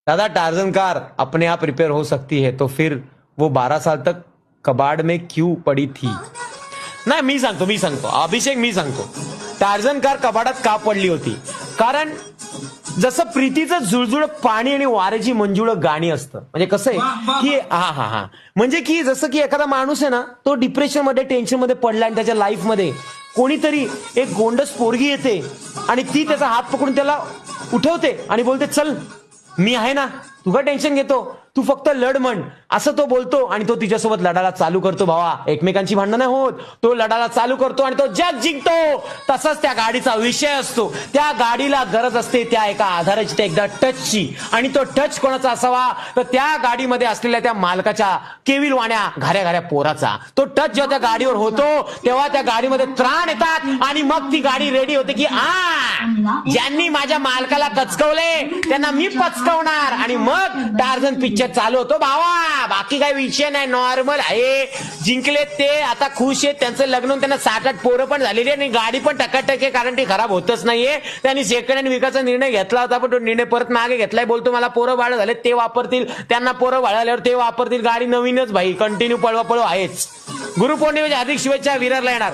दादा torsion car अपने आप रिपेयर हो सकती है तो फिर वो 12 साल तक कबाड़ में क्यों पड़ी थी? नाही मी सांगतो अभिषेक, मी सांगतो टार्झन कार कबाडात का पडली होती. कारण जसं प्रीतीचं जुळजुळ पाणी आणि वाऱ्याची मंजुळ गाणी असतं. म्हणजे कसं आहे की हा म्हणजे की जसं की एखादा माणूस आहे ना, तो डिप्रेशन मध्ये टेन्शन मध्ये पडला आणि त्याच्या लाईफ मध्ये कोणीतरी एक गोंडस पोरगी येते आणि ती त्याचा हात पकडून त्याला उठवते आणि बोलते चल मी आहे ना, तू का टेन्शन घेतो, तू फक्त लढ म्हण, असं तो बोलतो आणि तो तिच्यासोबत लढायला चालू करतो. भावा, एकमेकांची भांडणं नाही होत, तो लढायला चालू करतो आणि तो जग जिंकतो. तसंच त्या गाडीचा विषय असतो. त्या गाडीला गरज असते त्या एका आधाराची, त्या एकदा टचची. आणि तो टच कोणाचा असावा तर त्या गाडीमध्ये असलेल्या त्या मालकाच्या केविल वाण्या घाऱ्या घाऱ्या पोराचा. तो टच जेव्हा त्या गाडीवर होतो तेव्हा त्या गाडीमध्ये त्राण येतात आणि मग ती गाडी रेडी होते की ज्यांनी माझ्या मालकाला कचकवले त्यांना मी पचकवणार. आणि मग टार्झन पिक्चर चालू होतो. भावा, बाकी काही विषय नाही, नॉर्मल आहे. जिंकले ते आता खुश आहेत, त्यांचं लग्न त्यांना 7-8 पोरं पण झालेली आणि गाडी पण टकाटक आहे, कारण ती खराब होतच नाहीये. त्यांनी सेकंड हँड विकायचा निर्णय घेतला होता पण तो निर्णय परत मागे घेतलाय. बोलतो मला पोरं बाळ झाले ते वापरतील, त्यांना पोरं बाळ झाल्यावर ते वापरतील. गाडी नवीनच भाई, कंटिन्यू पळवा आहेच. गुरुपौर्णिमेच्या अधिक शुभेच्छा विरारला येणार.